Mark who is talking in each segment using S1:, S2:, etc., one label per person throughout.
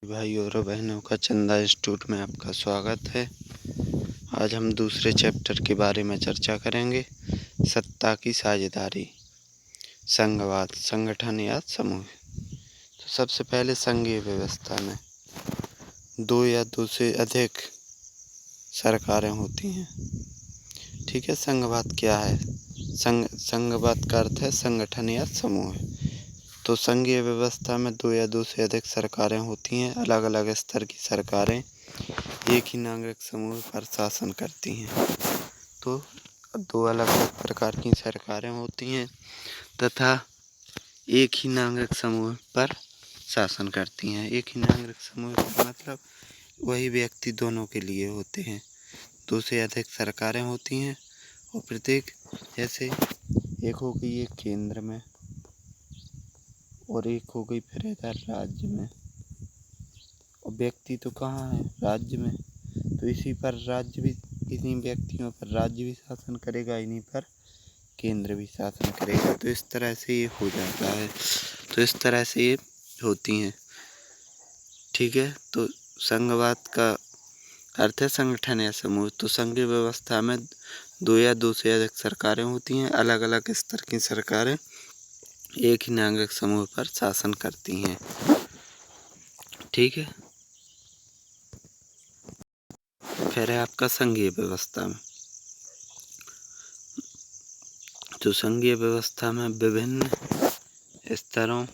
S1: भाई और बहनों का चंदा इंस्टीट्यूट में आपका स्वागत है। आज हम दूसरे चैप्टर के बारे में चर्चा करेंगे। सत्ता की साझेदारी, संघवाद, संगठन या समूह। तो सबसे पहले संघीय व्यवस्था में दो या दो से अधिक सरकारें होती हैं। ठीक है, संघवाद क्या है? संघवाद का अर्थ है संगठन या समूह। तो संघीय व्यवस्था में दो या दो से अधिक सरकारें होती हैं। अलग अलग स्तर की सरकारें एक ही नागरिक समूह पर शासन करती हैं। तो दो अलग अलग प्रकार की सरकारें होती हैं तथा एक ही नागरिक समूह पर शासन करती हैं। एक ही नागरिक समूह का मतलब वही व्यक्ति दोनों के लिए होते हैं। दो से अधिक सरकारें होती हैं और प्रत्येक, जैसे एक हो गई एक केंद्र में और एक हो गई फिर इधर राज्य में, और व्यक्ति तो कहाँ है? राज्य में। तो इसी पर राज्य भी, इन्हीं व्यक्तियों पर राज्य भी शासन करेगा, इन्हीं पर केंद्र भी शासन करेगा। तो इस तरह से ये हो जाता है। तो इस तरह से ये होती हैं। ठीक है, तो संघवाद का अर्थ है संगठन या समूह। तो संघीय व्यवस्था में दो या दो से अधिक सरकारें होती हैं। अलग अलग स्तर की सरकारें एक ही नागरिक समूह पर शासन करती हैं। ठीक है, फिर है आपका संघीय व्यवस्था में। तो संघीय व्यवस्था में विभिन्न स्तरों,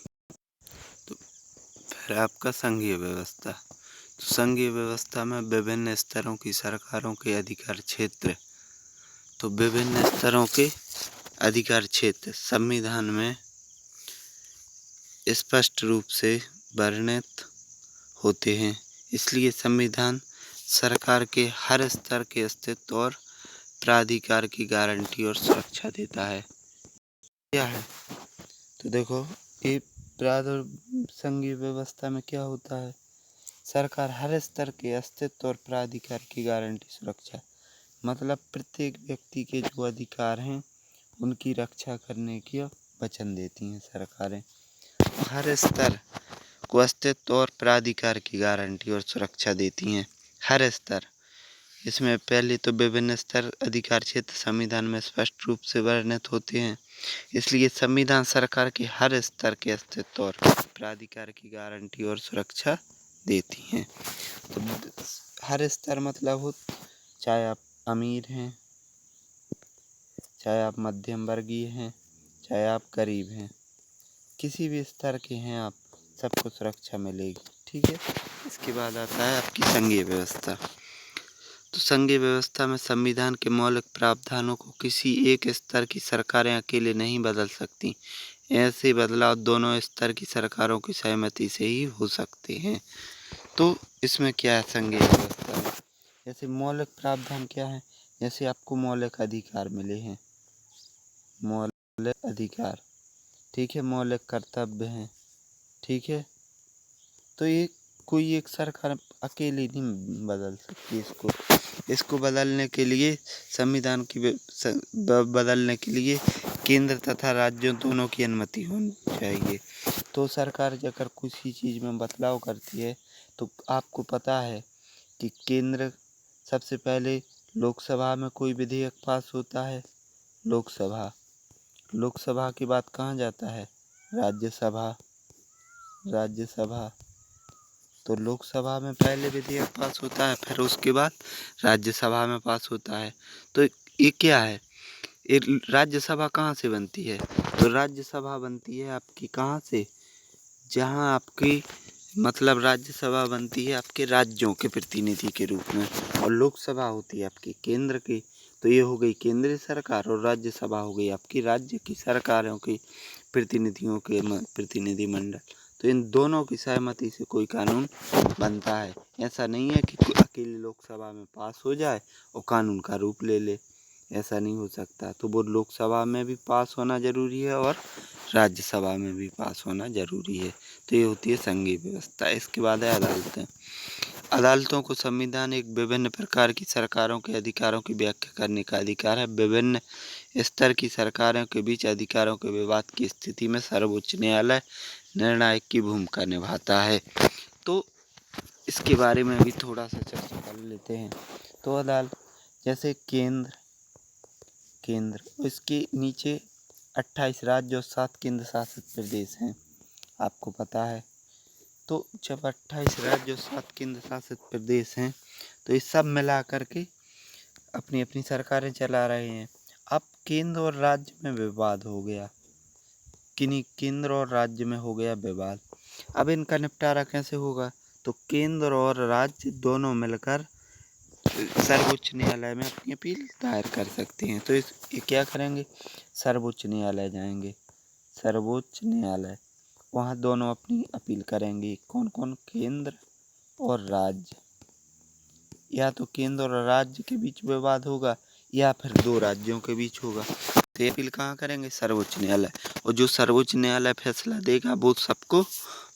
S1: तो फिर आपका संघीय व्यवस्था। तो संघीय व्यवस्था में विभिन्न स्तरों की सरकारों के अधिकार क्षेत्र, तो विभिन्न स्तरों के अधिकार क्षेत्र संविधान में स्पष्ट रूप से वर्णित होते हैं। इसलिए संविधान सरकार के हर स्तर के अस्तित्व और प्राधिकार की गारंटी और सुरक्षा देता है। क्या है? तो देखो, ये संघीय व्यवस्था में क्या होता है? सरकार हर स्तर के अस्तित्व और प्राधिकार की गारंटी सुरक्षा, मतलब प्रत्येक व्यक्ति के जो अधिकार हैं उनकी रक्षा करने की वचन देती हैं सरकारें। हर स्तर को अस्तित्व और प्राधिकार की गारंटी और सुरक्षा देती हैं। हर स्तर, इसमें पहले तो विभिन्न स्तर अधिकार क्षेत्र संविधान में स्पष्ट रूप से वर्णित होते हैं। इसलिए संविधान सरकार के हर स्तर के अस्तित्व और प्राधिकार की गारंटी और सुरक्षा देती हैं। तो हर स्तर मतलब हो, चाहे आप अमीर हैं, चाहे आप मध्यम वर्गीय हैं, चाहे आप गरीब हैं, किसी भी स्तर के हैं आप, सबको सुरक्षा मिलेगी। ठीक है, इसके बाद आता है आपकी संघीय व्यवस्था। तो संघीय व्यवस्था में संविधान के मौलिक प्रावधानों को किसी एक स्तर की सरकारें अकेले नहीं बदल सकती। ऐसे बदलाव दोनों स्तर की सरकारों की सहमति से ही हो सकते हैं। तो इसमें क्या है संघीय व्यवस्था में? जैसे मौलिक प्रावधान क्या है? जैसे आपको मौलिक अधिकार मिले हैं, मौलिक अधिकार, ठीक है, मौलिक कर्तव्य हैं, ठीक है। तो ये कोई एक सरकार अकेली नहीं बदल सकती इसको बदलने के लिए, संविधान की बदलने के लिए केंद्र तथा राज्यों दोनों की अनुमति होनी चाहिए। तो सरकार अगर किसी चीज़ में बदलाव करती है तो आपको पता है कि केंद्र सबसे पहले लोकसभा में कोई विधेयक पास होता है, लोकसभा के बाद कहाँ जाता है? राज्यसभा। तो लोकसभा में पहले विधेयक पास होता है, फिर उसके बाद राज्यसभा में पास होता है। तो ये क्या है? ये राज्यसभा कहाँ से बनती है? तो राज्यसभा बनती है आपकी कहाँ से? जहाँ आपकी, मतलब राज्यसभा बनती है आपके राज्यों के प्रतिनिधि के रूप में, और लोकसभा होती है आपकी केंद्र की। तो ये हो गई केंद्रीय सरकार, और राज्यसभा हो गई आपकी राज्य की सरकारों की प्रतिनिधियों के प्रतिनिधि मंडल। तो इन दोनों की सहमति से कोई कानून बनता है। ऐसा नहीं है कि अकेले लोकसभा में पास हो जाए और कानून का रूप ले ले, ऐसा नहीं हो सकता। तो वो लोकसभा में भी पास होना जरूरी है और राज्यसभा में भी पास होना जरूरी है। तो ये होती है संघीय व्यवस्था। इसके बाद है अदालतें। अदालतों को संविधान एक विभिन्न प्रकार की सरकारों के अधिकारों की व्याख्या करने का अधिकार है। विभिन्न स्तर की सरकारों के बीच अधिकारों के विवाद की स्थिति में सर्वोच्च न्यायालय निर्णायक की भूमिका निभाता है। तो इसके बारे में भी थोड़ा सा चर्चा कर लेते हैं। तो अदालत जैसे केंद्र इसके नीचे 28 राज्य और 7 केंद्र शासित प्रदेश हैं, आपको पता है। तो जब 28 राज्य और 7 केंद्र शासित प्रदेश हैं तो ये सब मिला करके अपनी अपनी सरकारें चला रहे हैं। अब केंद्र और राज्य में विवाद हो गया, किन्हीं केंद्र और राज्य में हो गया विवाद। अब इनका निपटारा कैसे होगा? तो केंद्र और राज्य दोनों मिलकर सर्वोच्च न्यायालय में अपनी अपील दायर कर सकते हैं। तो ये क्या करेंगे? सर्वोच्च न्यायालय जाएंगे, सर्वोच्च न्यायालय, वहाँ दोनों अपनी अपील करेंगे। कौन कौन? केंद्र और राज्य। या तो केंद्र और राज्य के बीच विवाद होगा या फिर दो राज्यों के बीच होगा। तो अपील कहाँ करेंगे? सर्वोच्च न्यायालय। और जो सर्वोच्च न्यायालय फैसला देगा वो सबको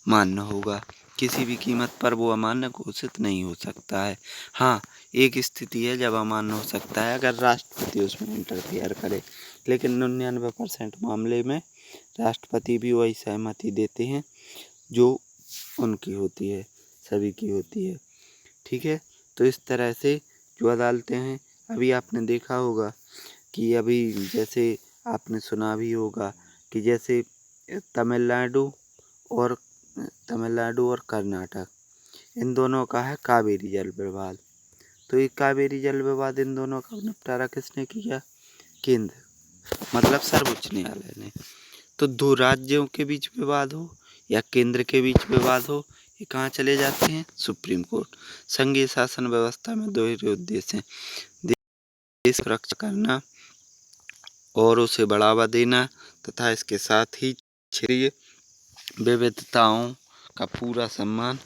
S1: मान्य होगा, किसी भी कीमत पर वो अमान्य घोषित नहीं हो सकता है। हाँ, एक स्थिति है जब अमान्य हो सकता है, अगर राष्ट्रपति उसमें इंटरफेयर करे, लेकिन 99% मामले में राष्ट्रपति भी वही सहमति देते हैं जो उनकी होती है, सभी की होती है। ठीक है, तो इस तरह से जो अदालतें हैं, अभी आपने देखा होगा कि अभी जैसे आपने सुना भी होगा कि जैसे तमिलनाडु और कर्नाटक, इन दोनों का है कावेरी जल विवाद। तो ये कावेरी जल विवाद, इन दोनों का निपटारा किसने किया? केंद्र, मतलब सर्वोच्च न्यायालय ने। तो दो राज्यों के बीच विवाद हो या केंद्र के बीच विवाद हो, ये कहाँ चले जाते हैं? Supreme court. संघीय शासन व्यवस्था में दोहरे उद्देश्य हैं, देश की रक्षा करना और उसे बढ़ावा देना तथा इसके साथ ही क्षेत्रीय विविधताओं का पूरा सम्मान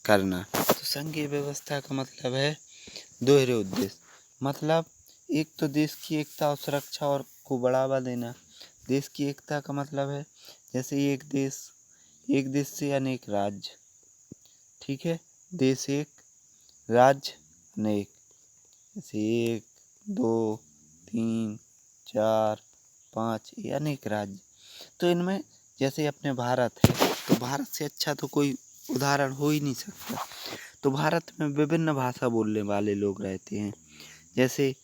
S1: करना। तो संघीय व्यवस्था का मतलब है दोहरे उद्देश्य, मतलब एक तो देश की एकता और सुरक्षा और को बढ़ावा देना। देश की एकता का मतलब है जैसे एक देश से अनेक राज्य, ठीक है, देश एक, राज्य अनेक, जैसे 1, 2, 3, 4, 5, ये अनेक राज्य। तो इनमें जैसे अपने भारत है, तो भारत से अच्छा तो कोई उदाहरण हो ही नहीं सकता। तो भारत में विभिन्न भाषा बोलने वाले लोग रहते हैं, जैसे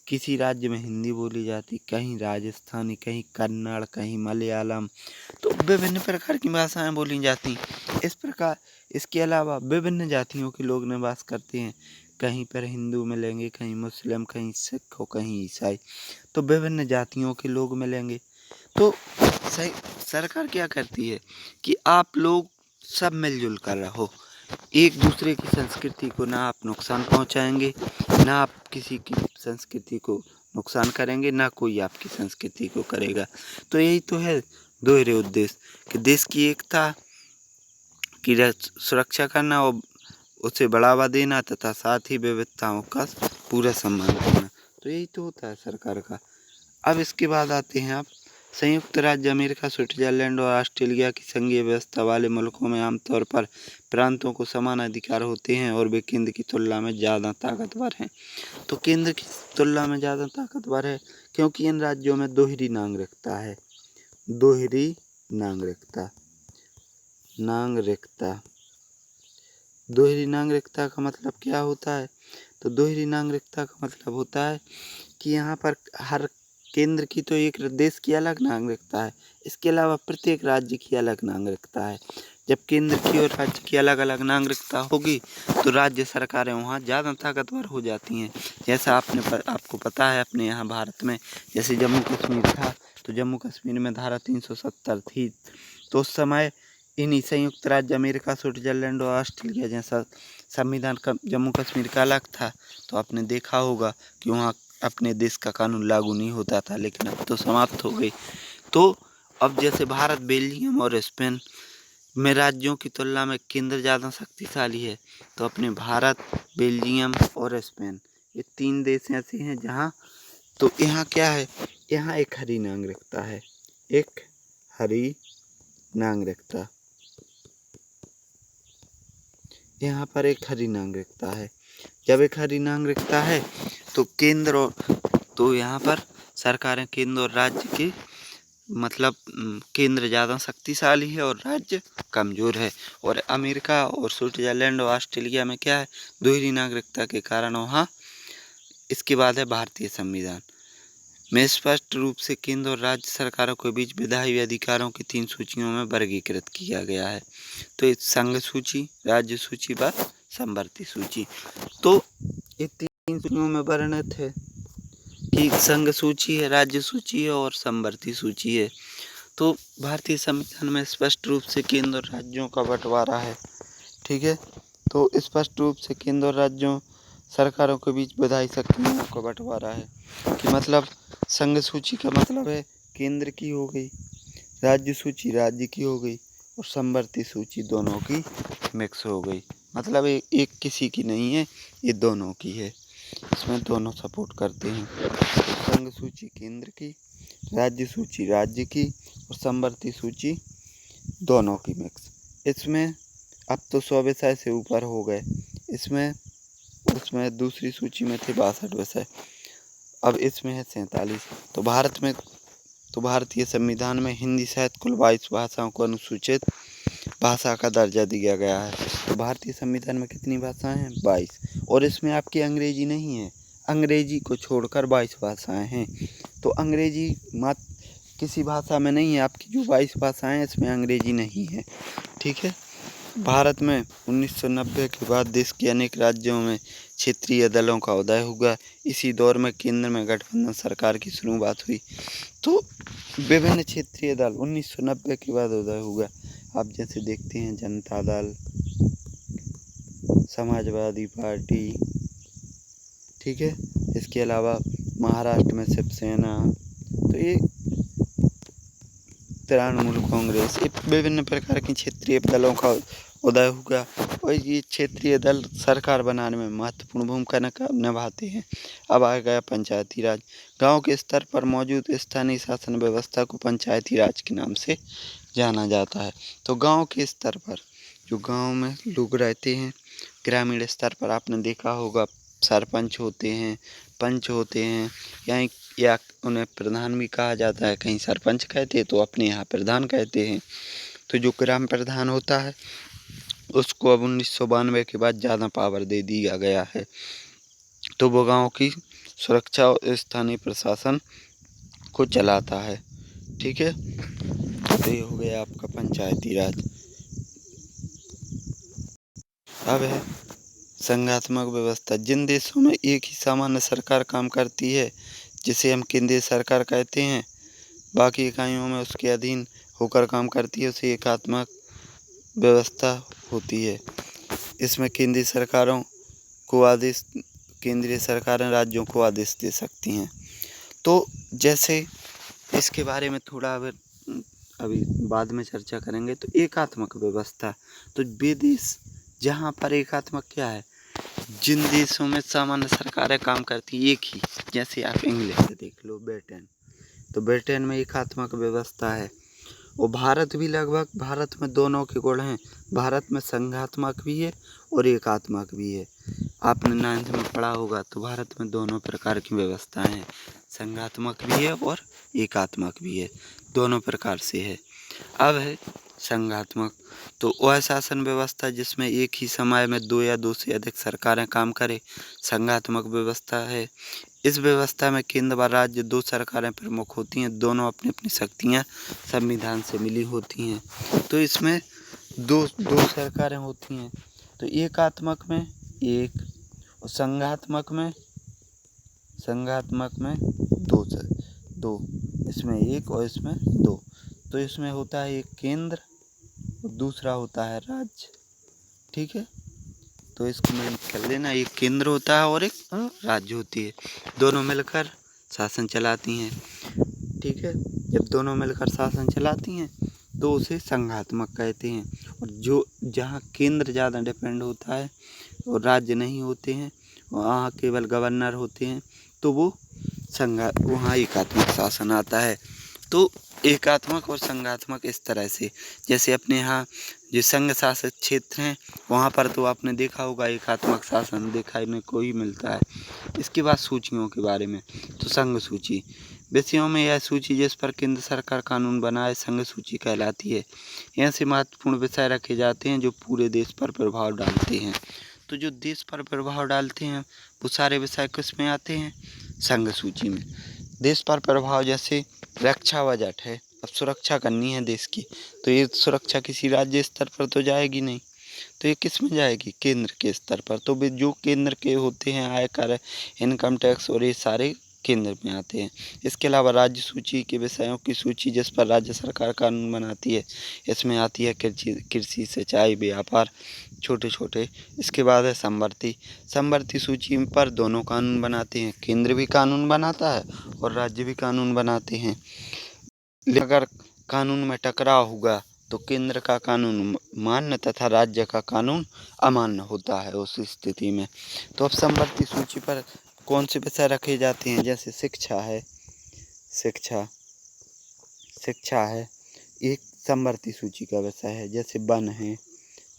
S1: किसी राज्य में हिंदी बोली जाती, कहीं राजस्थानी, कहीं कन्नड़, कहीं मलयालम, तो विभिन्न प्रकार की भाषाएं बोली जाती। इस प्रकार इसके अलावा विभिन्न जातियों के लोग निवास करते हैं, कहीं पर हिंदू मिलेंगे, कहीं मुस्लिम, कहीं सिख और कहीं ईसाई, तो विभिन्न जातियों के लोग मिलेंगे। तो सरकार क्या करती है कि आप लोग सब मिलजुल कर रहो, एक दूसरे की संस्कृति को ना आप नुकसान पहुंचाएंगे, ना आप किसी की संस्कृति को नुकसान करेंगे, ना कोई आपकी संस्कृति को करेगा। तो यही तो है दोहरे उद्देश्य, कि देश की एकता की सुरक्षा करना और उसे बढ़ावा देना तथा साथ ही विविधताओं का पूरा सम्मान करना। तो यही तो होता है सरकार का। अब इसके बाद आते हैं आप संयुक्त राज्य अमेरिका, स्विट्जरलैंड और ऑस्ट्रेलिया की संघीय व्यवस्था वाले मुल्कों में आमतौर पर प्रांतों को समान अधिकार होते हैं और वे केंद्र की तुलना में ज़्यादा ताकतवर हैं। तो केंद्र की तुलना में ज़्यादा ताकतवर है क्योंकि इन राज्यों में दोहरी नागरिकता है। दोहरी नागरिकता का मतलब क्या होता है? तो दोहरी नागरिकता का मतलब होता है कि यहाँ पर हर केंद्र की तो एक देश की अलग नागरिकता है, इसके अलावा प्रत्येक राज्य की अलग नागरिकता है। जब केंद्र की और राज्य की अलग अलग नागरिकता होगी तो राज्य सरकारें वहाँ ज़्यादा ताकतवर हो जाती हैं। जैसा आपको पता है अपने यहाँ भारत में जैसे जम्मू कश्मीर था, तो जम्मू कश्मीर में धारा 370 थी, तो उस समय इन्हीं संयुक्त राज्य अमेरिका, स्विट्जरलैंड और ऑस्ट्रेलिया जैसा संविधान का जम्मू कश्मीर का अलग था, तो आपने देखा होगा कि वहाँ अपने देश का कानून लागू नहीं होता था, लेकिन अब तो समाप्त हो गई। तो अब जैसे भारत, बेल्जियम और स्पेन में राज्यों की तुलना में केंद्र ज़्यादा शक्तिशाली है, तो अपने भारत, बेल्जियम और स्पेन, ये 3 देश ऐसे हैं जहाँ, तो यहाँ क्या है, यहाँ एक हरी नागरिकता है, एक हरी नागरिकता, यहाँ पर एक हरी नागरिकता है। जब एक हरी नागरिकता है तो केंद्र और तो यहाँ पर सरकारें केंद्र और राज्य के मतलब केंद्र ज़्यादा शक्तिशाली है और राज्य कमज़ोर है। और अमेरिका और स्विट्ज़रलैंड और ऑस्ट्रेलिया में क्या है, दोहरी नागरिकता के कारण वहाँ। इसके बाद है भारतीय संविधान में स्पष्ट रूप से केंद्र और राज्य सरकारों के बीच विधायी अधिकारों की 3 सूचियों में वर्गीकृत किया गया है। तो ये संघ सूची, राज्य सूची व समवर्ती सूची। तो ये 3 सूचियों में वर्णित है कि संघ सूची है, राज्य सूची है और समवर्ती सूची है। तो भारतीय संविधान में स्पष्ट रूप से केंद्र और राज्यों का बंटवारा है। ठीक है, तो स्पष्ट रूप से केंद्र और राज्यों सरकारों के बीच विधायी शक्तियों का बंटवारा है कि मतलब संघ सूची का मतलब है केंद्र की हो गई, राज्य सूची राज्य की हो गई और समवर्ती सूची दोनों की मिक्स हो गई। मतलब एक किसी की नहीं है, ये दोनों की है, इसमें दोनों सपोर्ट करते हैं। संघ सूची केंद्र की, राज्य सूची राज्य की और समवर्ती सूची दोनों की मिक्स। इसमें अब तो 100 विषय से ऊपर हो गए। उसमें दूसरी सूची में थे 62 विषय, अब इसमें है 47। तो भारतीय संविधान में हिंदी सहित कुल 22 भाषाओं को अनुसूचित भाषा का दर्जा दिया गया है। तो भारतीय संविधान में कितनी भाषाएं हैं? 22। और इसमें आपकी अंग्रेजी नहीं है, अंग्रेजी को छोड़कर 22 भाषाएं हैं। तो अंग्रेजी मत किसी भाषा में नहीं है, आपकी जो 22 भाषाएं हैं इसमें अंग्रेजी नहीं है। ठीक है, भारत में 1990 के बाद देश के अनेक राज्यों में क्षेत्रीय दलों का उदय हुआ। इसी दौर में केंद्र में गठबंधन सरकार की शुरुआत हुई। तो विभिन्न क्षेत्रीय दल 1990 के बाद उदय हुआ। आप जैसे देखते हैं जनता दल, समाजवादी पार्टी, ठीक है, इसके अलावा महाराष्ट्र में शिवसेना, तो ये तृणमूल कांग्रेस, ये विभिन्न प्रकार की क्षेत्रीय दलों का उदय हुआ और ये क्षेत्रीय दल सरकार बनाने में महत्वपूर्ण भूमिका निभाते हैं। अब आ गया पंचायती राज। गांव के स्तर पर मौजूद स्थानीय शासन व्यवस्था को पंचायती राज के नाम से जाना जाता है। तो गांव के स्तर पर जो गांव में लोग रहते हैं, ग्रामीण स्तर पर आपने देखा होगा सरपंच होते हैं, पंच होते हैं, या उन्हें प्रधान भी कहा जाता है। कहीं सरपंच कहते हैं तो अपने यहाँ प्रधान कहते हैं। तो जो ग्राम प्रधान होता है उसको अब 1992 के बाद ज़्यादा पावर दे दिया गया है। तो वो गाँव की सुरक्षा और स्थानीय प्रशासन को चलाता है। ठीक है, तो ये हो गया आपका पंचायती राज। अब है संघात्मक व्यवस्था। जिन देशों में एक ही सामान्य सरकार काम करती है, जिसे हम केंद्रीय सरकार कहते हैं, बाकी इकाइयों में उसके अधीन होकर काम करती है, उसे एकात्मक व्यवस्था होती है। इसमें केंद्रीय सरकारें राज्यों को आदेश दे सकती हैं। तो जैसे इसके बारे में थोड़ा अभी बाद में चर्चा करेंगे। तो एकात्मक व्यवस्था, तो वे देश जहाँ पर एकात्मक क्या है, जिन देशों में सामान्य सरकारें काम करती हैं एक ही, जैसे आप इंग्लैंड देख लो, ब्रिटेन, तो ब्रिटेन में एकात्मक व्यवस्था है। और भारत में दोनों के गुण हैं। भारत में संघात्मक भी है और एकात्मक भी है। आपने 9th में पढ़ा होगा। तो भारत में दोनों प्रकार की व्यवस्थाएं हैं, संघात्मक भी है और एकात्मक भी है, दोनों प्रकार से है। अब है संघात्मक, तो वह शासन व्यवस्था जिसमें एक ही समय में 2 या 2 से अधिक सरकारें काम करें, संघात्मक व्यवस्था है। इस व्यवस्था में केंद्र व राज्य 2 सरकारें प्रमुख होती हैं, दोनों अपनी अपनी शक्तियां संविधान से मिली होती हैं। तो इसमें दो सरकारें होती हैं। तो एकात्मक में एक और संघात्मक में दो, इसमें एक और इसमें 2। तो इसमें होता है एक केंद्र और दूसरा होता है राज्य। ठीक है, तो इसको मैं कर लेना, एक केंद्र होता है और एक राज्य होती है, दोनों मिलकर शासन चलाती हैं। ठीक है, जब दोनों मिलकर शासन चलाती हैं तो उसे संघात्मक कहते हैं। और जहाँ केंद्र ज़्यादा डिपेंड होता है और राज्य नहीं होते हैं, वहाँ केवल गवर्नर होते हैं, तो वहाँ एकात्मक शासन आता है। तो एकात्मक और संघात्मक इस तरह से, जैसे अपने यहाँ जो संघ शासित क्षेत्र हैं वहाँ पर तो आपने देखा होगा एकात्मक शासन देखने को ही मिलता है। इसके बाद सूचियों के बारे में, तो संघ सूची विषयों में यह सूची जिस पर केंद्र सरकार कानून बनाए संघ सूची कहलाती है। यहाँ से महत्वपूर्ण विषय रखे जाते हैं जो पूरे देश पर प्रभाव डालते हैं। तो जो देश पर प्रभाव डालते हैं वो सारे विषय किस में आते हैं? संघ सूची में। देश पर प्रभाव जैसे रक्षा बजट है, अब सुरक्षा करनी है देश की, तो ये सुरक्षा किसी राज्य स्तर पर तो जाएगी नहीं, तो ये किस में जाएगी? केंद्र के स्तर पर। तो वे जो केंद्र के होते हैं, आयकर, इनकम टैक्स और ये सारे केंद्र में आते हैं। इसके अलावा राज्य सूची के विषयों की सूची जिस पर राज्य सरकार कानून बनाती है, इसमें आती है कृषि, सिंचाई, व्यापार, छोटे छोटे। इसके बाद है संवर्ती। संवर्ती सूची पर दोनों कानून बनाते हैं, केंद्र भी कानून बनाता है और राज्य भी कानून बनाते हैं। अगर कानून में टकराव हुआ तो केंद्र का कानून मान्य तथा राज्य का कानून अमान्य होता है उस स्थिति में। तो अब संवर्ती सूची पर कौन से विषय रखे जाते हैं? जैसे शिक्षा है, शिक्षा है एक संवर्ती सूची का विषय है। जैसे वन है,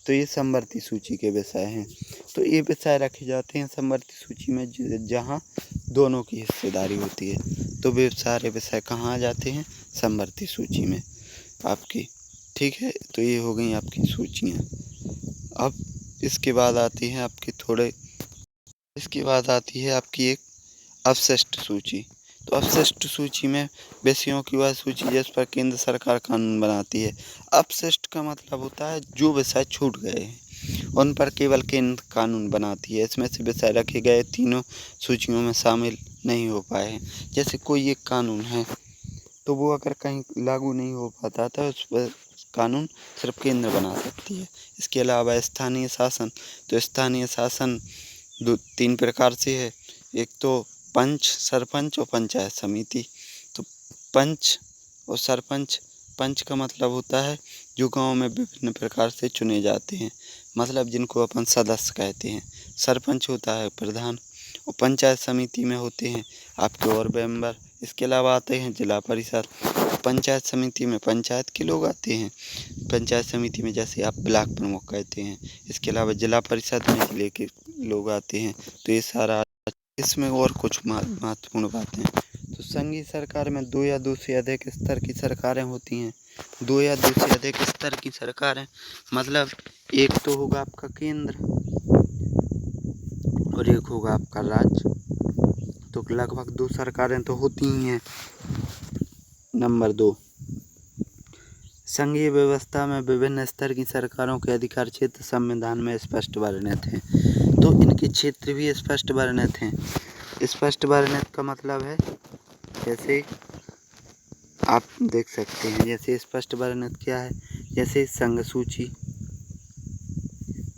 S1: तो ये संवर्ती सूची के विषय हैं। तो ये विषय रखे जाते हैं संवर्ती सूची में जहाँ दोनों की हिस्सेदारी होती है। तो वे सारे विषय कहाँ आ जाते हैं? संवर्ती सूची में आपकी। ठीक है, तो ये हो गई आपकी सूचियाँ। अब इसके बाद आती है आपकी एक अवशिष्ट सूची। तो अवशिष्ट सूची में विषयों की वह सूची जिस पर केंद्र सरकार कानून बनाती है। अपशिष्ट का मतलब होता है जो विषय छूट गए हैं उन पर केवल केंद्र कानून बनाती है। इसमें से विषय रखे गए तीनों सूचियों में शामिल नहीं हो पाए हैं। जैसे कोई एक कानून है तो वो अगर कहीं लागू नहीं हो पाता तो उस पर कानून सिर्फ केंद्र बना सकती है। इसके अलावा स्थानीय शासन, तो स्थानीय शासन तीन प्रकार से है। एक तो पंच, सरपंच और पंचायत समिति। तो पंच और सरपंच, पंच का मतलब होता है जो गांव में विभिन्न प्रकार से चुने जाते हैं, मतलब जिनको अपन सदस्य कहते हैं। सरपंच होता है प्रधान, और पंचायत समिति में होते हैं आपके और मेंबर। इसके अलावा आते हैं जिला परिषद। पंचायत समिति में पंचायत के लोग आते हैं, पंचायत समिति में जैसे आप ब्लॉक प्रमुख कहते हैं। इसके अलावा जिला परिषद में जिले के लोग आते हैं। तो ये सारा, इसमें और कुछ महत्वपूर्ण बातें। तो संघीय सरकार में 2 या 2 से अधिक स्तर की सरकारें होती हैं। 2 या 2 से अधिक स्तर की सरकारें मतलब एक तो होगा आपका केंद्र और एक होगा आपका राज्य। तो लगभग 2 सरकारें तो होती ही हैं। नंबर 2, संघीय व्यवस्था में विभिन्न स्तर की सरकारों के अधिकार क्षेत्र संविधान में स्पष्ट वर्णित हैं। तो इनके क्षेत्र भी स्पष्ट वर्णित हैं। स्पष्ट वर्णित का मतलब है जैसे आप देख सकते हैं, जैसे स्पष्ट वर्णित क्या है, जैसे संघ सूची,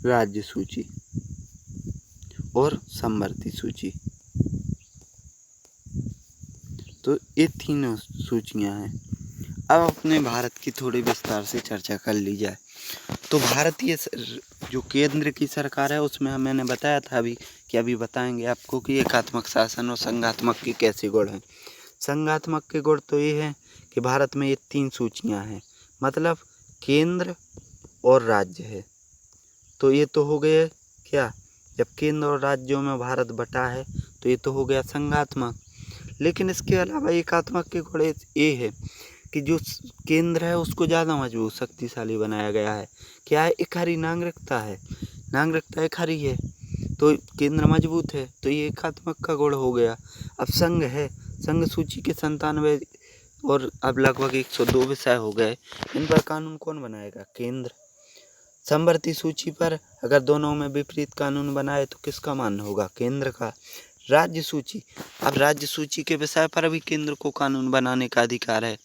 S1: राज्य सूची और संवर्ती सूची। तो ये तीनों सूचियां हैं। अब अपने भारत की थोड़ी विस्तार से चर्चा कर ली जाए। तो भारतीय जो केंद्र की सरकार है उसमें मैंने बताया था अभी बताएंगे आपको कि एकात्मक शासन और संघात्मक के कैसे गुण हैं। संघात्मक के गुण तो ये हैं कि भारत में ये 3 सूचियां हैं, मतलब केंद्र और राज्य है। तो ये तो हो गए क्या, जब केंद्र और राज्यों में भारत बटा है तो ये तो हो गया संघात्मक। लेकिन इसके अलावा एकात्मक के गुण ये है कि जो केंद्र है उसको ज़्यादा मजबूत शक्तिशाली बनाया गया है। क्या है, एक हरी नागरिकता है, नागरिकता एक हरी है तो केंद्र मजबूत है, तो ये एकात्मक का गुण हो गया। अब संघ है, संघ सूची के 97 और अब लगभग 102 विषय हो गए। इन पर कानून कौन बनाएगा? केंद्र। संवर्ती सूची पर अगर दोनों में विपरीत कानून बनाए तो किसका मान्य होगा? केंद्र का। राज्य सूची, अब राज्य सूची के विषय पर भी केंद्र को कानून बनाने का अधिकार है।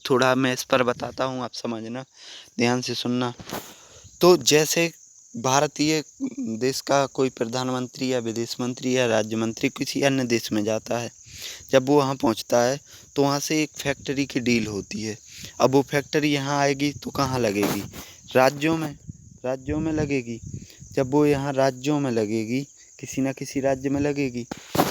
S1: थोड़ा मैं इस पर बताता हूँ, आप समझना, ध्यान से सुनना। तो जैसे भारतीय देश का कोई प्रधानमंत्री या विदेश मंत्री या राज्य मंत्री किसी अन्य देश में जाता है, जब वो वहाँ पहुँचता है तो वहाँ से एक फैक्ट्री की डील होती है। अब वो फैक्ट्री यहाँ आएगी तो कहाँ लगेगी? राज्यों में लगेगी। जब वो यहाँ राज्यों में लगेगी, किसी न किसी राज्य में लगेगी,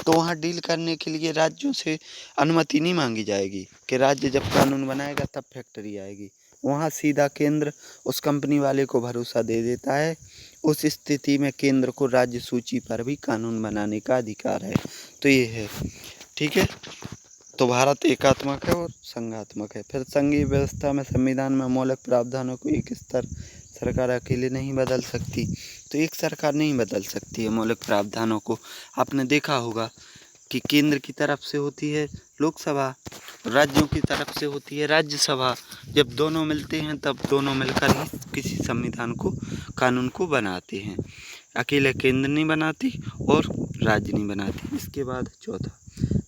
S1: तो वहाँ डील करने के लिए राज्यों से अनुमति नहीं मांगी जाएगी कि राज्य जब कानून बनाएगा तब फैक्ट्री आएगी। वहाँ सीधा केंद्र उस कंपनी वाले को भरोसा दे देता है। उस स्थिति में केंद्र को राज्य सूची पर भी कानून बनाने का अधिकार है। तो ये है, ठीक है। तो भारत एकात्मक है और संघात्मक है। फिर संघीय व्यवस्था में संविधान में मौलिक प्रावधानों को एक स्तर सरकार अकेले नहीं बदल सकती। तो एक सरकार नहीं बदल सकती है मौलिक प्रावधानों को। आपने देखा होगा कि केंद्र की तरफ से होती है लोकसभा, राज्यों की तरफ से होती है राज्यसभा। जब दोनों मिलते हैं तब दोनों मिलकर ही किसी संविधान को, कानून को बनाते हैं। अकेले केंद्र नहीं बनाती और राज्य नहीं बनाती। इसके बाद चौथा,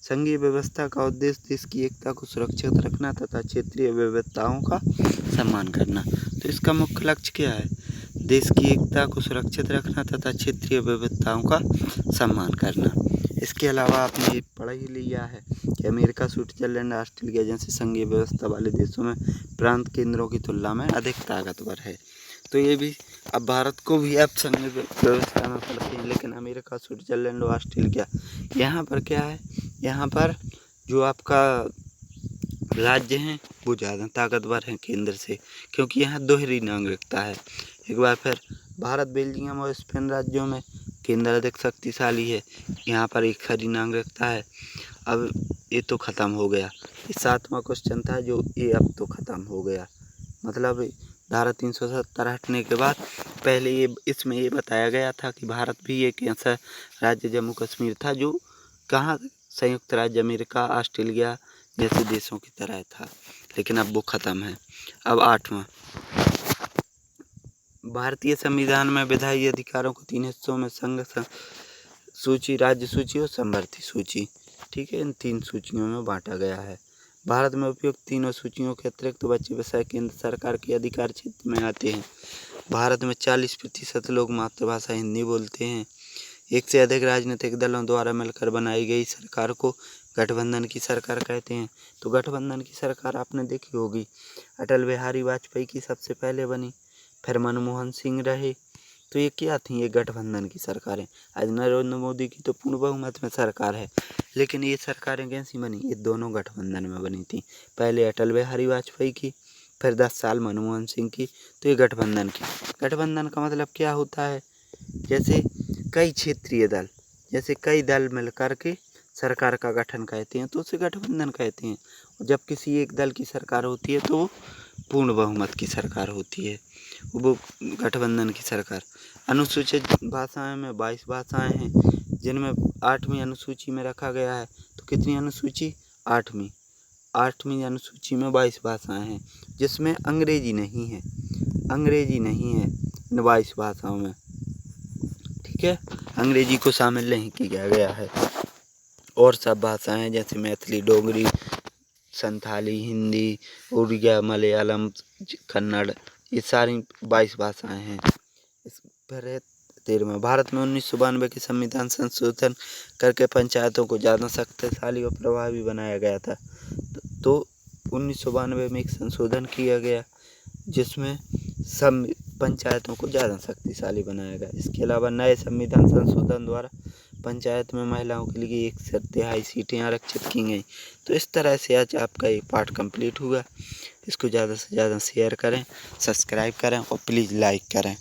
S1: संघीय व्यवस्था का उद्देश्य देश की एकता को सुरक्षित रखना तथा क्षेत्रीय विविधताओं का सम्मान करना। तो इसका मुख्य लक्ष्य क्या है? देश की एकता को सुरक्षित रखना तथा क्षेत्रीय विविधताओं का सम्मान करना। इसके अलावा आपने ये पढ़ ही लिया है कि अमेरिका, स्विट्जरलैंड, ऑस्ट्रेलिया जैसे संघीय व्यवस्था वाले देशों में प्रांत केंद्रों की तुलना में अधिक ताकतवर है। तो ये भी अब भारत को भी अब संघीय व्यवस्था में पड़ते हैं, लेकिन अमेरिका, स्विट्जरलैंड और ऑस्ट्रेलिया, यहाँ पर क्या है, यहाँ पर जो आपका राज्य हैं वो ज़्यादा ताकतवर हैं केंद्र से, क्योंकि यहाँ दोहरी नागरिकता है। एक बार फिर भारत, बेल्जियम और स्पेन राज्यों में केंद्र अधिक शक्तिशाली है, यहाँ पर एक खरी नागरिकता है। अब ये तो ख़त्म हो गया। ये 7वां क्वेश्चन था जो ये अब तो ख़त्म हो गया। मतलब धारा 370 हटने के बाद पहले ये इसमें ये बताया गया था कि भारत भी एक ऐसा राज्य जम्मू कश्मीर था जो कहाँ, संयुक्त राज्य अमेरिका, ऑस्ट्रेलिया जैसे देशों की तरह था, लेकिन अब वो ख़त्म है। अब 8वां, भारतीय संविधान में विधायी अधिकारों को 3 हिस्सों में संघ सूची, राज्य सूची और समवर्ती सूची, ठीक है, इन 3 सूचियों में बांटा गया है। भारत में उपयुक्त तीनों सूचियों के अतिरिक्त बचे विषय केंद्र सरकार के अधिकार क्षेत्र में आते हैं। भारत में 40% लोग मातृभाषा हिंदी बोलते हैं। एक से अधिक राजनीतिक दलों द्वारा मिलकर बनाई गई सरकार को गठबंधन की सरकार कहते हैं। तो गठबंधन की सरकार आपने देखी होगी, अटल बिहारी वाजपेयी की सबसे पहले बनी, फिर मनमोहन सिंह रहे। तो ये क्या थी? ये गठबंधन की सरकारें। आज नरेंद्र मोदी की तो पूर्ण बहुमत में सरकार है, लेकिन ये सरकारें कैसी बनी? ये दोनों गठबंधन में बनी थी। पहले अटल बिहारी वाजपेयी की, फिर 10 साल मनमोहन सिंह की। तो ये गठबंधन की। गठबंधन का मतलब क्या होता है? जैसे कई क्षेत्रीय दल, जैसे कई दल मिलकर के सरकार का गठन कहते हैं, तो उसे गठबंधन कहते हैं। और जब किसी एक दल की सरकार होती है तो वो पूर्ण बहुमत की सरकार होती है, वो गठबंधन की सरकार। अनुसूचित भाषाएं में 22 भाषाएं हैं, जिनमें 8वीं अनुसूची में रखा गया है। तो कितनी अनुसूची? 8वीं अनुसूची में 22 भाषाएं हैं, जिसमें अंग्रेजी नहीं है। अंग्रेजी नहीं है इन 22 भाषाओं में, ठीक है, अंग्रेजी को शामिल नहीं किया गया है। और सब भाषाएं जैसे मैथिली, डोगरी, संथाली, हिंदी, उड़िया, मलयालम, कन्नड़, ये सारी 22 भाषाएं हैं। इस पर है 13वां, भारत में 1992 के संविधान संशोधन करके पंचायतों को ज़्यादा शक्तिशाली और प्रभावी बनाया गया था। तो 1992 में एक संशोधन किया गया जिसमें सब पंचायतों को ज़्यादा शक्तिशाली बनाया गया। इसके अलावा नए संविधान संशोधन द्वारा पंचायत में महिलाओं के लिए 1/3 सीटें आरक्षित की गई। तो इस तरह से आज आपका ये पार्ट कंप्लीट हुआ। इसको ज़्यादा से ज़्यादा शेयर करें, सब्सक्राइब करें और प्लीज़ लाइक करें।